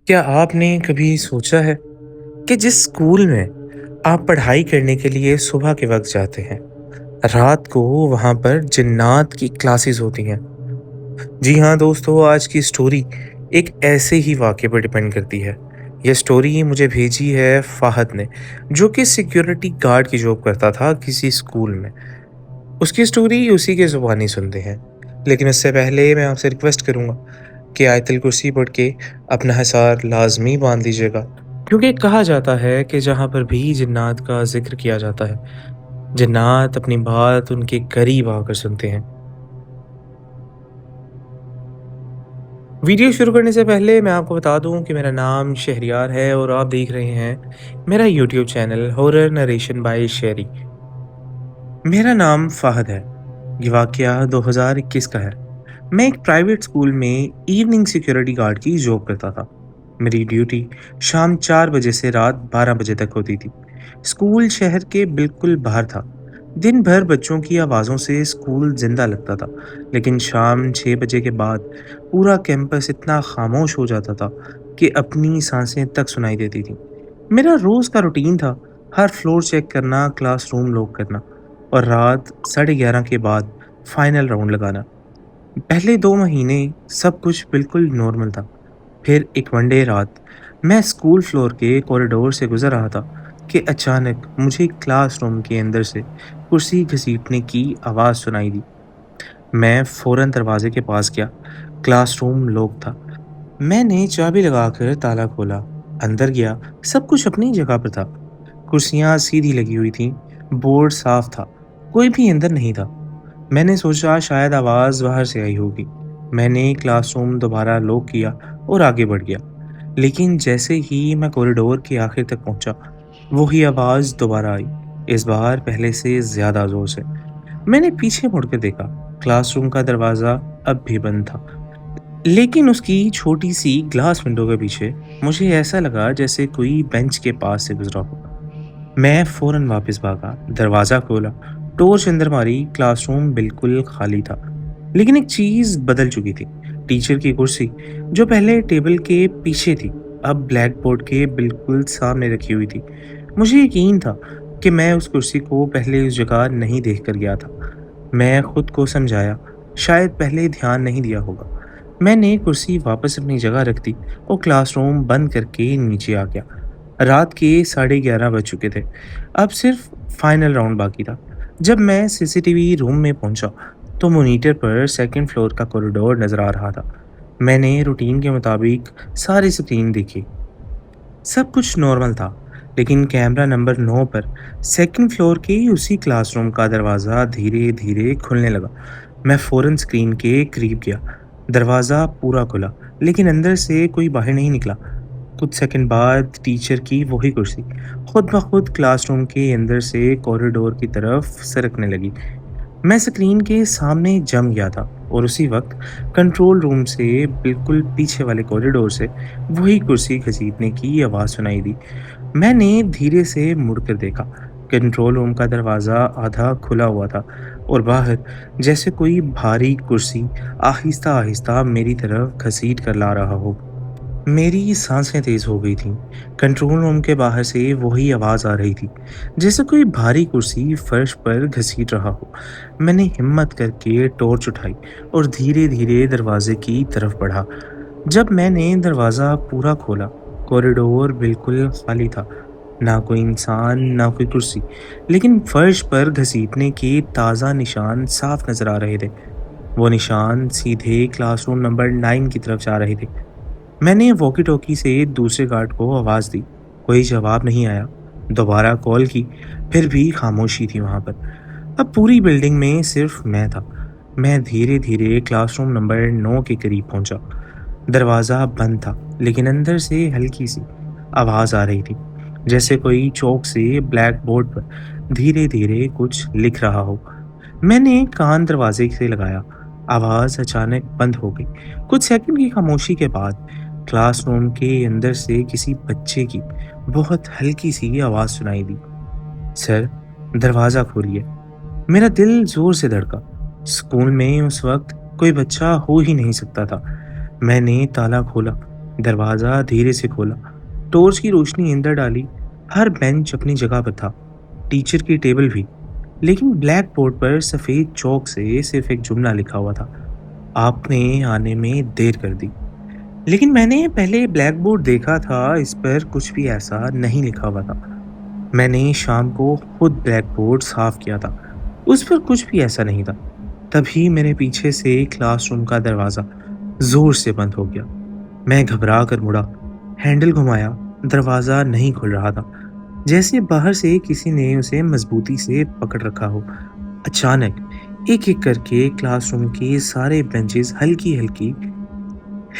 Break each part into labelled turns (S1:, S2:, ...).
S1: क्या आपने कभी सोचा है कि जिस स्कूल में आप पढ़ाई करने के लिए सुबह के वक्त जाते हैं, रात को वहाँ पर जिन्नात की क्लासेस होती हैं? जी हाँ दोस्तों, आज की स्टोरी एक ऐसे ही वाक़ये पर डिपेंड करती है। ये स्टोरी मुझे भेजी है फ़ाहद ने, जो कि सिक्योरिटी गार्ड की जॉब करता था किसी स्कूल में। उसकी स्टोरी उसी की ज़ुबानी सुनते हैं। लेकिन उससे पहले मैं आपसे रिक्वेस्ट करूँगा कि आयतुल कुर्सी पढ़ के अपना हिसार लाज़मी बाँध लीजिएगा, क्योंकि कहा जाता है कि जहाँ पर भी जिन्नात का ज़िक्र किया जाता है, जिन्नात अपनी बात उनके करीब आकर सुनते हैं। वीडियो शुरू करने से पहले मैं आपको बता दूँ कि मेरा नाम शहरयार है और आप देख रहे हैं मेरा YouTube channel horror narration by Sherry. मेरा नाम फ़ाहद है। ये वाक़या 2021 का है। मैं एक प्राइवेट स्कूल में इवनिंग सिक्योरिटी गार्ड की जॉब करता था। मेरी ड्यूटी शाम 4 बजे से रात 12 बजे तक होती थी। स्कूल शहर के बिल्कुल बाहर था। दिन भर बच्चों की आवाज़ों से स्कूल जिंदा लगता था, लेकिन शाम 6 बजे के बाद पूरा कैंपस इतना खामोश हो जाता था कि अपनी सांसें तक सुनाई देती थी। मेरा रोज़ का रूटीन था, हर फ्लोर चेक करना, क्लासरूम लॉक करना और रात 11:30 के बाद फाइनल राउंड लगाना। पहले 2 महीने सब कुछ बिल्कुल नॉर्मल था। फिर एक वनडे रात मैं स्कूल फ्लोर के कॉरिडोर से गुज़र रहा था कि अचानक मुझे क्लासरूम के अंदर से कुर्सी घसीटने की आवाज़ सुनाई दी। मैं फ़ौरन दरवाज़े के पास गया। क्लासरूम लॉक था। मैंने चाबी लगाकर ताला खोला, अंदर गया, सब कुछ अपनी जगह पर था। कुर्सियाँ सीधी लगी हुई थीं, बोर्ड साफ था, कोई भी अंदर नहीं था। मैंने सोचा शायद आवाज़ बाहर से आई होगी। मैंने क्लासरूम दोबारा लॉक किया और आगे बढ़ गया। लेकिन जैसे ही मैं कॉरिडोर के आखिर तक पहुंचा, वही आवाज़ दोबारा आई, इस बार पहले से ज़्यादा ज़ोर से। मैंने पीछे मुड़कर देखा, क्लासरूम का दरवाज़ा अब भी बंद था, लेकिन उसकी छोटी सी ग्लास विंडो के पीछे मुझे ऐसा लगा जैसे कोई बेंच के पास से गुजरा हो। मैं फ़ौरन वापस भागा, दरवाज़ा खोला, टॉर्च अंदर मारी, क्लासरूम बिल्कुल खाली था। लेकिन एक चीज़ बदल चुकी थी। टीचर की कुर्सी, जो पहले टेबल के पीछे थी, अब ब्लैक बोर्ड के बिल्कुल सामने रखी हुई थी। मुझे यकीन था कि मैं उस कुर्सी को पहले उस जगह नहीं देख कर गया था। मैं खुद को समझाया, शायद पहले ध्यान नहीं दिया होगा। मैंने कुर्सी वापस अपनी जगह रख दी और क्लासरूम बंद करके नीचे आ गया। रात के 11:30 बज चुके थे। अब सिर्फ फाइनल राउंड बाकी था। जब मैं सीसीटीवी रूम में पहुंचा, तो मॉनिटर पर सेकंड फ्लोर का कॉरिडोर नज़र आ रहा था। मैंने रूटीन के मुताबिक सारी स्क्रीन देखी। सब कुछ नॉर्मल था, लेकिन कैमरा नंबर 9 पर सेकंड फ्लोर के उसी क्लासरूम का दरवाज़ा धीरे-धीरे खुलने लगा। मैं फ़ौरन स्क्रीन के करीब गया। दरवाज़ा पूरा खुला, लेकिन अंदर से कोई बाहर नहीं निकला। कुछ सेकंड बाद टीचर की वही कुर्सी खुद ब खुद क्लासरूम के अंदर से कॉरिडोर की तरफ सरकने लगी। मैं स्क्रीन के सामने जम गया था और उसी वक्त कंट्रोल रूम से बिल्कुल पीछे वाले कॉरिडोर से वही कुर्सी घसीटने की आवाज़ सुनाई दी। मैंने धीरे से मुड़कर देखा। कंट्रोल रूम का दरवाज़ा आधा खुला हुआ था और बाहर जैसे कोई भारी कुर्सी आहिस्ता आहिस्ता मेरी तरफ घसीट कर ला रहा हो। मेरी सांसें तेज हो गई थीं। कंट्रोल रूम के बाहर से वही आवाज़ आ रही थी, जैसे कोई भारी कुर्सी फर्श पर घसीट रहा हो। मैंने हिम्मत करके टॉर्च उठाई और धीरे-धीरे दरवाजे की तरफ बढ़ा। जब मैंने दरवाज़ा पूरा खोला, कॉरिडोर बिल्कुल खाली था। ना कोई इंसान, ना कोई कुर्सी, लेकिन फर्श पर घसीटने के ताज़ा निशान साफ नज़र आ रहे थे। वो निशान सीधे क्लासरूम नंबर 9 की तरफ जा रहे थे। मैंने वॉकी टॉकी से दूसरे गार्ड को आवाज़ दी। कोई जवाब नहीं आया। दोबारा कॉल की, फिर भी खामोशी थी वहाँ पर। अब पूरी बिल्डिंग में सिर्फ मैं था। मैं धीरे-धीरे क्लासरूम नंबर 9 के करीब पहुँचा। दरवाज़ा बंद था, लेकिन अंदर से हल्की-सी आवाज़ आ रही थी, जैसे कोई चॉक से ब्लैक बोर्ड पर धीरे-धीरे कुछ लिख रहा हो। मैंने कान दरवाजे से लगाया। आवाज़ अचानक बंद हो गई। कुछ सेकंड की खामोशी के बाद क्लासरूम के अंदर से किसी बच्चे की बहुत हल्की सी आवाज़ सुनाई दी, सर, दरवाज़ा खोलिए। मेरा दिल ज़ोर से धड़का। स्कूल में उस वक्त कोई बच्चा हो ही नहीं सकता था। मैंने ताला खोला, दरवाज़ा धीरे से खोला, टॉर्च की रोशनी अंदर डाली। हर बेंच अपनी जगह पर था, टीचर की टेबल भी। लेकिन ब्लैक बोर्ड पर सफ़ेद चौक से सिर्फ एक जुमला लिखा हुआ था, आपने आने में देर कर दी। लेकिन मैंने पहले ब्लैक बोर्ड देखा था, इस पर कुछ भी ऐसा नहीं लिखा हुआ था। मैंने शाम को खुद ब्लैक बोर्ड साफ किया था, उस पर कुछ भी ऐसा नहीं था। तभी मेरे पीछे से क्लासरूम का दरवाज़ा ज़ोर से बंद हो गया। मैं घबरा कर मुड़ा, हैंडल घुमाया, दरवाज़ा नहीं खुल रहा था, जैसे बाहर से किसी ने उसे मजबूती से पकड़ रखा हो। अचानक एक एक करके क्लासरूम के सारे बेंचेस हल्की हल्की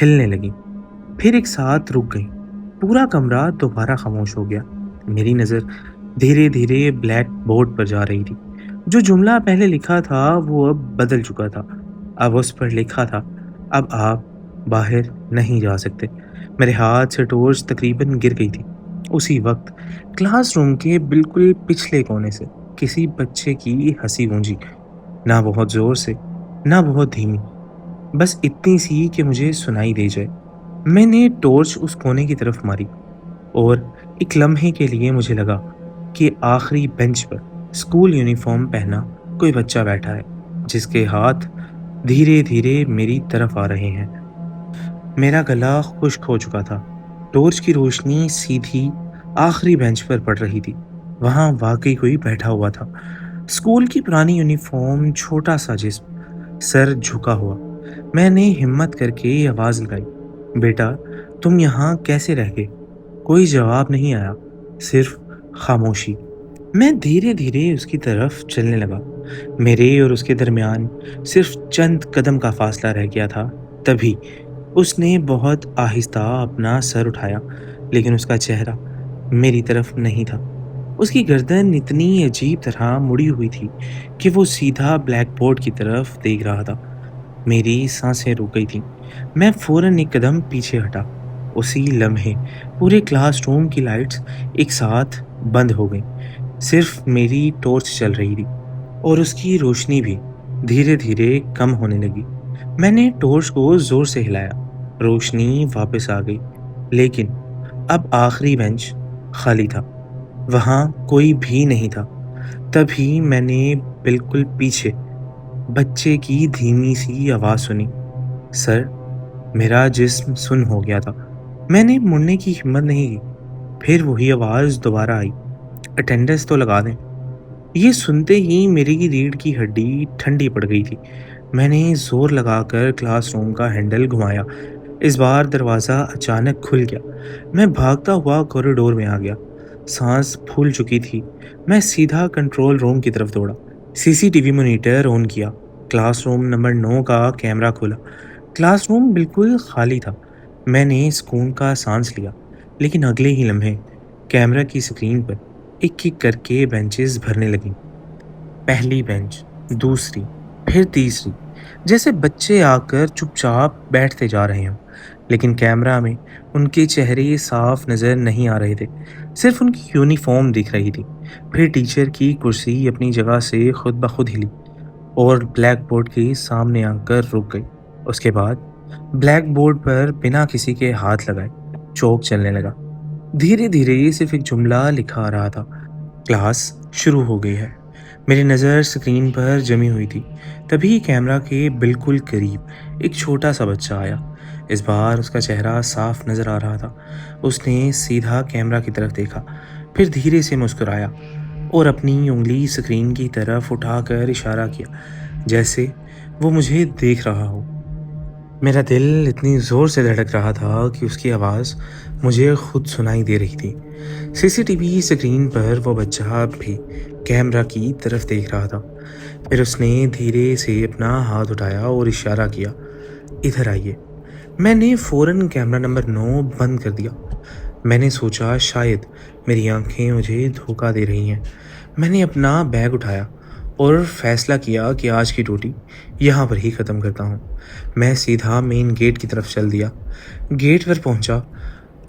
S1: हिलने लगी, फिर एक साथ रुक गई। पूरा कमरा दोबारा खामोश हो गया। मेरी नज़र धीरे धीरे ब्लैक बोर्ड पर जा रही थी। जो जुमला पहले लिखा था वो अब बदल चुका था। अब उस पर लिखा था, अब आप बाहर नहीं जा सकते। मेरे हाथ से टॉर्च तकरीबन गिर गई थी। उसी वक्त क्लासरूम के बिल्कुल पिछले कोने से किसी बच्चे की हंसी गूंजी, ना बहुत जोर से, ना बहुत धीमी, बस इतनी सी कि मुझे सुनाई दे जाए। मैंने टॉर्च उस कोने की तरफ मारी और एक लम्हे के लिए मुझे लगा कि आखिरी बेंच पर स्कूल यूनिफॉर्म पहना कोई बच्चा बैठा है, जिसके हाथ धीरे धीरे मेरी तरफ आ रहे हैं। मेरा गला खुश्क हो चुका था। टॉर्च की रोशनी सीधी आखिरी बेंच पर पड़ रही थी। वहां वाकई कोई बैठा हुआ था। स्कूल की पुरानी यूनिफॉर्म, छोटा सा जिस्म, सर झुका हुआ। मैंने हिम्मत करके आवाज लगाई, बेटा तुम यहाँ कैसे रह गए? कोई जवाब नहीं आया, सिर्फ खामोशी। मैं धीरे धीरे उसकी तरफ चलने लगा। मेरे और उसके दरमियान सिर्फ चंद कदम का फासला रह गया था। तभी उसने बहुत आहिस्ता अपना सर उठाया, लेकिन उसका चेहरा मेरी तरफ नहीं था। उसकी गर्दन इतनी अजीब तरह मुड़ी हुई थी कि वो सीधा ब्लैक बोर्ड की तरफ देख रहा था। मेरी सांसें रुक गई थीं। मैं फौरन एक कदम पीछे हटा। उसी लम्हे पूरे क्लासरूम की लाइट्स एक साथ बंद हो गईं। सिर्फ मेरी टॉर्च चल रही थी और उसकी रोशनी भी धीरे-धीरे कम होने लगी। मैंने टॉर्च को ज़ोर से हिलाया। रोशनी वापस आ गई, लेकिन अब आखिरी बेंच खाली था। वहाँ कोई भी नहीं था। तभी मैंने बिल्कुल पीछे बच्चे की धीमी सी आवाज़ सुनी, सर। मेरा जिस्म सुन्न हो गया था। मैंने मुड़ने की हिम्मत नहीं की। फिर वही आवाज़ दोबारा आई, अटेंडेंस तो लगा दें। ये सुनते ही मेरी की रीढ़ की हड्डी ठंडी पड़ गई थी। मैंने जोर लगाकर क्लासरूम का हैंडल घुमाया। इस बार दरवाज़ा अचानक खुल गया। मैं भागता हुआ कॉरिडोर में आ गया। सांस फूल चुकी थी। मैं सीधा कंट्रोल रूम की तरफ दौड़ा। सीसीटीवी मॉनिटर ऑन किया। क्लासरूम नंबर 9 का कैमरा खोला। क्लासरूम बिल्कुल खाली था। मैंने सुकून का सांस लिया, लेकिन अगले ही लम्हे कैमरा की स्क्रीन पर एक एक करके बेंचेस भरने लगी। पहली बेंच, दूसरी, फिर तीसरी, जैसे बच्चे आकर चुपचाप बैठते जा रहे हों। लेकिन कैमरा में उनके चेहरे साफ नज़र नहीं आ रहे थे, सिर्फ उनकी यूनिफॉर्म दिख रही थी। फिर टीचर की कुर्सी अपनी जगह से खुद ब खुद हिली और ब्लैक बोर्ड के सामने आकर रुक गई। उसके बाद ब्लैक बोर्ड पर बिना किसी के हाथ लगाए चौक चलने लगा। धीरे धीरे सिर्फ एक जुमला लिखा आ रहा था, क्लास शुरू हो गई है। मेरी नज़र स्क्रीन पर जमी हुई थी। तभी कैमरा के बिल्कुल करीब एक छोटा सा बच्चा आया। इस बार उसका चेहरा साफ नज़र आ रहा था। उसने सीधा कैमरा की तरफ देखा, फिर धीरे से मुस्कुराया और अपनी उंगली स्क्रीन की तरफ उठाकर इशारा किया, जैसे वो मुझे देख रहा हो। मेरा दिल इतनी ज़ोर से धड़क रहा था कि उसकी आवाज़ मुझे खुद सुनाई दे रही थी। सीसीटीवी स्क्रीन पर वो बच्चा भी कैमरा की तरफ देख रहा था। फिर उसने धीरे से अपना हाथ उठाया और इशारा किया, इधर आइए। मैंने फ़ौरन कैमरा नंबर 9 बंद कर दिया। मैंने सोचा शायद मेरी आंखें मुझे धोखा दे रही हैं। मैंने अपना बैग उठाया और फैसला किया कि आज की ड्यूटी यहाँ पर ही ख़त्म करता हूँ। मैं सीधा मेन गेट की तरफ चल दिया। गेट पर पहुँचा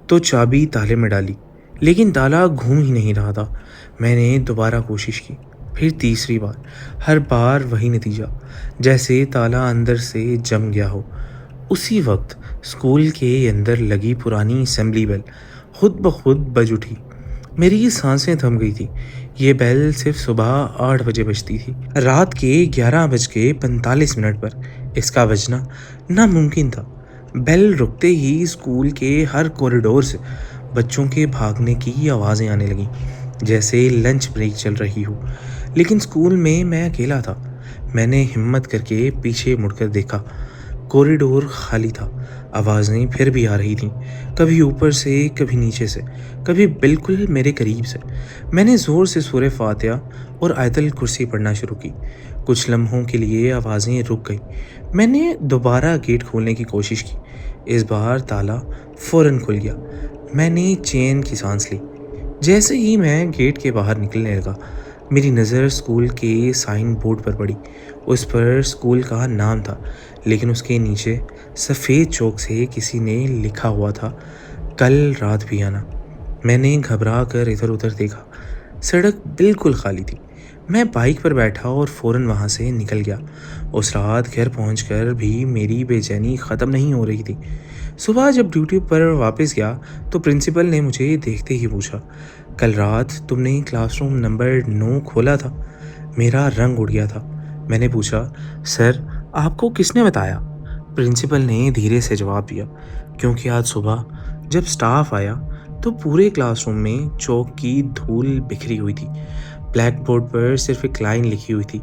S1: तो चाबी ताले में डाली, लेकिन ताला घूम ही नहीं रहा था। मैंने दोबारा कोशिश की, फिर तीसरी बार। हर बार वही नतीजा, जैसे ताला अंदर से जम गया हो। اسی وقت اسکول کے اندر لگی پرانی اسمبلی بیل خود بخود بج اٹھی۔ میری سانسیں تھم گئی تھی۔ یہ بیل صرف صبح 8 بجے بجتی تھی، رات کے 11:45 پر اس کا بجنا ناممکن تھا۔ بیل رکتے ہی اسکول کے ہر کوریڈور سے بچوں کے بھاگنے کی آوازیں آنے لگیں، جیسے لنچ بریک چل رہی ہو۔ لیکن اسکول میں اکیلا تھا۔ میں نے ہمت کر کے پیچھے مڑ کر دیکھا۔ کوریڈور خالی تھا۔ آوازیں پھر بھی آ رہی تھیں، کبھی اوپر سے، کبھی نیچے سے، کبھی بالکل میرے قریب سے۔ میں نے زور سے سورہ فاتحہ اور آیت الکرسی پڑھنا شروع کی۔ کچھ لمحوں کے لیے آوازیں رک گئیں۔ میں نے دوبارہ گیٹ کھولنے کی کوشش کی۔ اس بار تالا فوراً کھل گیا۔ میں نے چین کی سانس لی۔ جیسے ہی میں گیٹ کے باہر نکلنے لگا، میری نظر اسکول کے سائن بورڈ پر پڑی۔ اس پر اسکول کا نام تھا، لیکن اس کے نیچے سفید چوک سے کسی نے لکھا ہوا تھا، کل رات بھی آنا۔ میں نے گھبرا کر ادھر ادھر دیکھا۔ سڑک بالکل خالی تھی۔ میں بائک پر بیٹھا اور فوراً وہاں سے نکل گیا۔ اس رات گھر پہنچ کر بھی میری بے چینی ختم نہیں ہو رہی تھی۔ صبح جب ڈیوٹی پر واپس گیا تو پرنسپل نے مجھے دیکھتے ہی پوچھا، کل رات تم نے کلاس روم نمبر 9 کھولا تھا؟ میرا رنگ اڑ گیا تھا۔ میں نے پوچھا، سر آپ کو کس نے بتایا؟ پرنسپل نے دھیرے سے جواب دیا، کیونکہ آج صبح جب سٹاف آیا تو پورے کلاس روم میں چوک کی دھول بکھری ہوئی تھی۔ بلیک بورڈ پر صرف ایک لائن لکھی ہوئی تھی،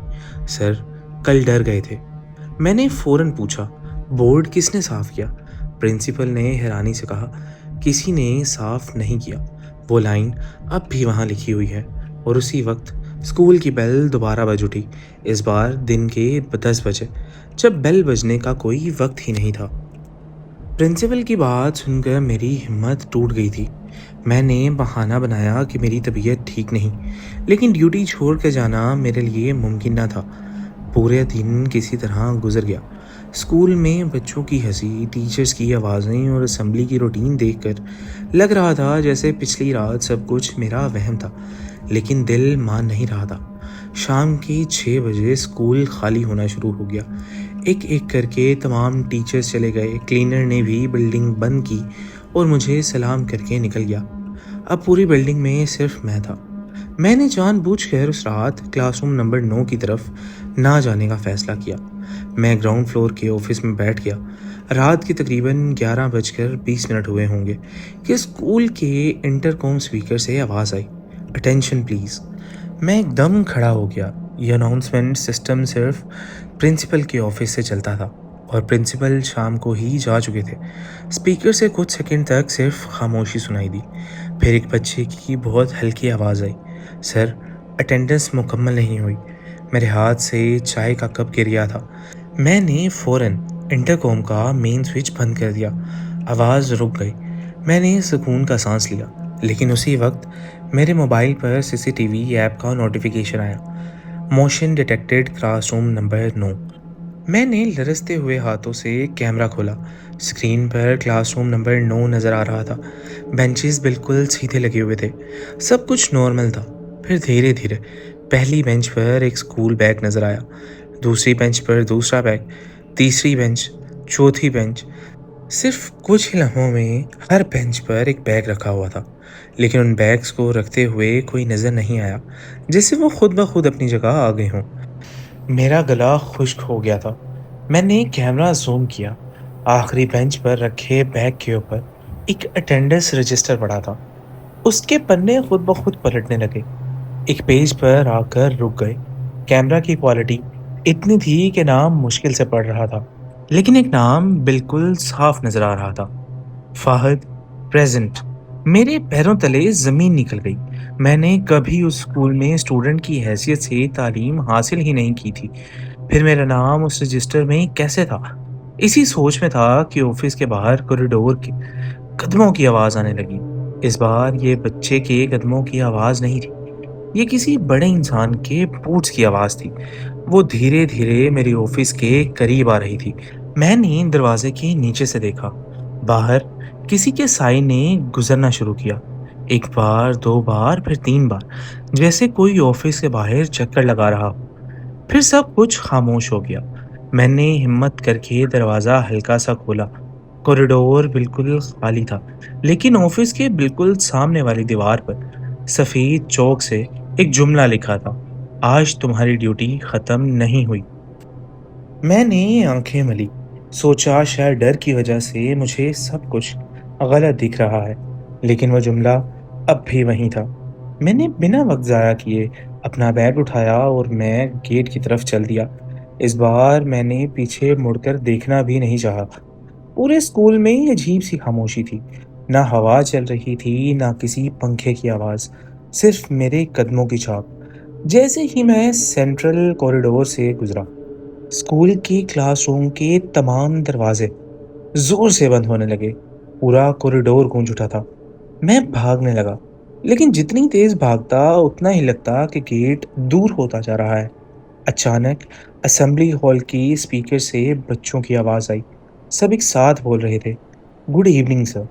S1: سر کل ڈر گئے تھے۔ میں نے فوراً پوچھا، بورڈ کس نے صاف کیا؟ پرنسپل نے حیرانی سے کہا، کسی نے صاف نہیں کیا، وہ لائن اب بھی وہاں لکھی ہوئی ہے۔ اور اسی وقت اسکول کی بیل دوبارہ بج اٹھی، اس بار دن کے 10 بجے، جب بیل بجنے کا کوئی وقت ہی نہیں تھا۔ پرنسپل کی بات سن کر میری ہمت ٹوٹ گئی تھی۔ میں نے بہانہ بنایا کہ میری طبیعت ٹھیک نہیں، لیکن ڈیوٹی چھوڑ کر جانا میرے لیے ممکن نہ تھا۔ پورے دن کسی طرح گزر گیا۔ اسکول میں بچوں کی ہنسی، ٹیچرز کی آوازیں اور اسمبلی کی روٹین دیکھ کر لگ رہا تھا جیسے پچھلی رات سب کچھ میرا وہم تھا، لیکن دل مان نہیں رہا تھا۔ شام کے 6 بجے اسکول خالی ہونا شروع ہو گیا۔ ایک ایک کر کے تمام ٹیچرز چلے گئے۔ کلینر نے بھی بلڈنگ بند کی اور مجھے سلام کر کے نکل گیا۔ اب پوری بلڈنگ میں صرف میں تھا۔ میں نے جان بوجھ کر اس رات کلاس روم نمبر 9 کی طرف نہ جانے کا فیصلہ کیا۔ میں گراؤنڈ فلور کے آفس میں بیٹھ گیا۔ رات کے تقریباً 11:20 ہوئے ہوں گے کہ اسکول کے انٹرکام اسپیکر سے آواز آئی، اٹینشن پلیز۔ میں ایک دم کھڑا ہو گیا۔ یہ اناؤنسمنٹ سسٹم صرف پرنسپل کے آفس سے چلتا تھا، اور پرنسپل شام کو ہی جا چکے تھے۔ اسپیکر سے کچھ سیکنڈ تک صرف خاموشی سنائی دی، پھر ایک بچے کی بہت ہلکی آواز آئی، سر اٹینڈنس مکمل نہیں ہوئی۔ میرے ہاتھ سے چائے کا کپ گر گیا تھا۔ میں نے فوراً انٹرکام کا مین سوئچ بند کر دیا۔ آواز رک گئی۔ میں نے سکون کا سانس لیا، لیکن اسی وقت میرے موبائل پر CCTV ایپ کا نوٹیفیکیشن آیا، motion detected class room number 9۔ میں نے لرزتے ہوئے ہاتھوں سے کیمرہ کھولا۔ اسکرین پر کلاس روم نمبر 9 نظر آ رہا تھا۔ بینچز بالکل سیدھے لگے ہوئے تھے، سب کچھ نارمل تھا۔ پھر دھیرے دھیرے پہلی بینچ پر ایک اسکول بیگ نظر آیا، دوسری بینچ پر دوسرا بیگ، تیسری بینچ، چوتھی بینچ۔ صرف کچھ ہی لمحوں میں ہر بینچ پر ایک بیگ رکھا ہوا تھا، لیکن ان بیگز کو رکھتے ہوئے کوئی نظر نہیں آیا، جیسے وہ خود بخود اپنی جگہ آ گئے ہوں۔ میرا گلا خشک ہو گیا تھا۔ میں نے کیمرہ زوم کیا۔ آخری بینچ پر رکھے بیگ کے اوپر ایک اٹینڈنس رجسٹر پڑا تھا۔ اس کے پنے خود بخود پلٹنے لگے، ایک پیج پر آ کر رک گئے۔ کیمرہ کی کوالٹی اتنی تھی کہ نام مشکل سے پڑھ رہا تھا، لیکن ایک نام بالکل صاف نظر آ رہا تھا، فہد پریزنٹ۔ میرے پیروں تلے زمین نکل گئی۔ میں نے کبھی اس اسکول میں اسٹوڈنٹ کی حیثیت سے تعلیم حاصل ہی نہیں کی تھی، پھر میرا نام اس رجسٹر میں کیسے تھا؟ اسی سوچ میں تھا کہ آفس کے باہر کوریڈور کے قدموں کی آواز آنے لگی۔ اس بار یہ بچے کے قدموں کی آواز نہیں تھی، یہ کسی بڑے انسان کے بوٹس کی آواز تھی۔ وہ دھیرے دھیرے میری آفس کے قریب آ رہی تھی۔ میں نے دروازے کے نیچے سے دیکھا، باہر کسی کے سائے نے گزرنا شروع کیا، ایک بار، 2 بار، پھر 3 بار، جیسے کوئی آفس کے باہر چکر لگا رہا ہو۔ پھر سب کچھ خاموش ہو گیا۔ میں نے ہمت کر کے دروازہ ہلکا سا کھولا۔ کوریڈور بالکل خالی تھا، لیکن آفس کے بالکل سامنے والی دیوار پر سفید چوک سے ایک جملہ لکھا تھا: آج تمہاری ڈیوٹی ختم نہیں ہوئی۔ میں نے آنکھیں ملی، سوچا شاید ڈر کی وجہ سے مجھے سب کچھ غلط دکھ رہا ہے، لیکن وہ جملہ اب بھی وہیں تھا۔ میں نے بنا وقت ضائع کیے اپنا بیگ اٹھایا اور میں گیٹ کی طرف چل دیا۔ اس بار میں نے پیچھے مڑ کر دیکھنا بھی نہیں چاہا۔ پورے اسکول میں عجیب سی خاموشی تھی، نہ ہوا چل رہی تھی نہ کسی پنکھے کی آواز، صرف میرے قدموں کی چھاپ۔ جیسے ہی میں سینٹرل کوریڈور سے گزرا، اسکول کے کلاس روم کے تمام دروازے زور سے بند ہونے لگے۔ پورا کوریڈور گونج اٹھا تھا۔ میں بھاگنے لگا، لیکن جتنی تیز بھاگتا اتنا ہی لگتا کہ گیٹ دور ہوتا جا رہا ہے۔ اچانک اسمبلی ہال کی اسپیکر سے بچوں کی آواز آئی۔ سب ایک ساتھ بول رہے تھے: گڈ ایوننگ سر۔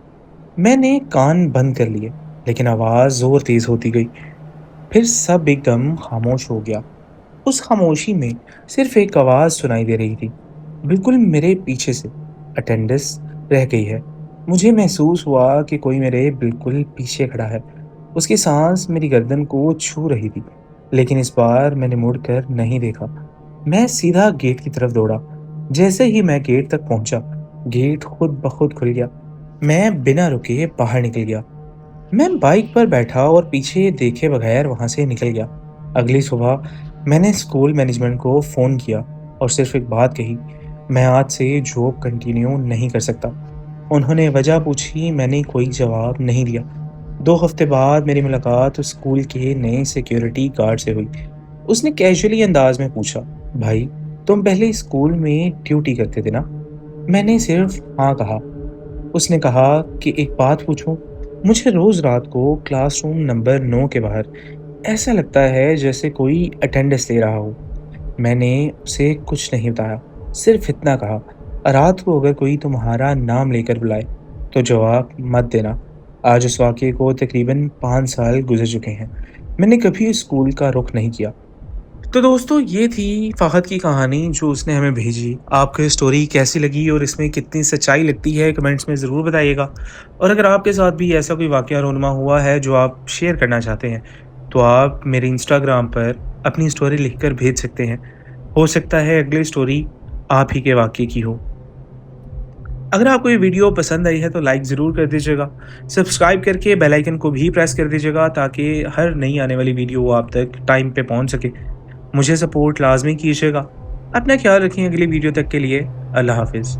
S1: میں نے کان بند کر لیے، لیکن آواز زور تیز ہوتی گئی۔ پھر سب ایک دم خاموش ہو گیا۔ اس خاموشی میں صرف ایک آواز سنائی دے رہی تھی، بالکل میرے پیچھے سے: اٹینڈنس رہ گئی ہے۔ مجھے محسوس ہوا کہ کوئی میرے بالکل پیچھے کھڑا ہے۔ اس کی سانس میری گردن کو چھو رہی تھی، لیکن اس بار میں نے مڑ کر نہیں دیکھا۔ میں سیدھا گیٹ کی طرف دوڑا۔ جیسے ہی میں گیٹ تک پہنچا، گیٹ خود بخود کھل گیا۔ میں بنا رکے باہر نکل گیا۔ میں بائک پر بیٹھا اور پیچھے دیکھے بغیر وہاں سے نکل گیا۔ اگلی صبح میں نے اسکول مینجمنٹ کو فون کیا اور صرف ایک بات کہی: میں آج سے جاب کنٹینیو نہیں کر سکتا۔ انہوں نے وجہ پوچھی، میں نے کوئی جواب نہیں دیا۔ 2 ہفتے بعد میری ملاقات اسکول کے نئے سیکیورٹی گارڈ سے ہوئی۔ اس نے کیجولی انداز میں پوچھا: بھائی، تم پہلے اسکول میں ڈیوٹی کرتے تھے نا؟ میں نے صرف ہاں کہا۔ اس نے کہا کہ ایک بات پوچھوں؟ مجھے روز رات کو کلاس روم نمبر 9 کے باہر ایسا لگتا ہے جیسے کوئی اٹینڈنس لے رہا ہو۔ میں نے اسے کچھ نہیں بتایا، صرف اتنا کہا: رات کو اگر کوئی تمہارا نام لے کر بلائے تو جواب مت دینا۔ آج اس واقعے کو تقریباً 5 سال گزر چکے ہیں۔ میں نے کبھی اسکول کا رخ نہیں کیا۔ تو دوستو، یہ تھی فہد کی کہانی جو اس نے ہمیں بھیجی۔ آپ کو یہ اسٹوری کیسی لگی اور اس میں کتنی سچائی لگتی ہے کمنٹس میں ضرور بتائیے گا۔ اور اگر آپ کے ساتھ بھی ایسا کوئی واقعہ رونما ہوا ہے جو آپ شیئر کرنا چاہتے ہیں تو آپ میرے انسٹاگرام پر اپنی اسٹوری لکھ کر بھیج سکتے ہیں۔ ہو سکتا ہے اگلی اسٹوری آپ ہی کے واقعے کی ہو۔ اگر آپ کو یہ ویڈیو پسند آئی ہے تو لائک ضرور کر دیجیے گا، سبسکرائب کر کے بیل آئیکن کو بھی پریس کر دیجیے گا تاکہ ہر نئی آنے والی ویڈیو آپ تک ٹائم پہ پہنچ سکے۔ مجھے سپورٹ لازمی کیجیے گا۔ اپنا خیال رکھیں۔ اگلی ویڈیو تک کے لیے اللہ حافظ۔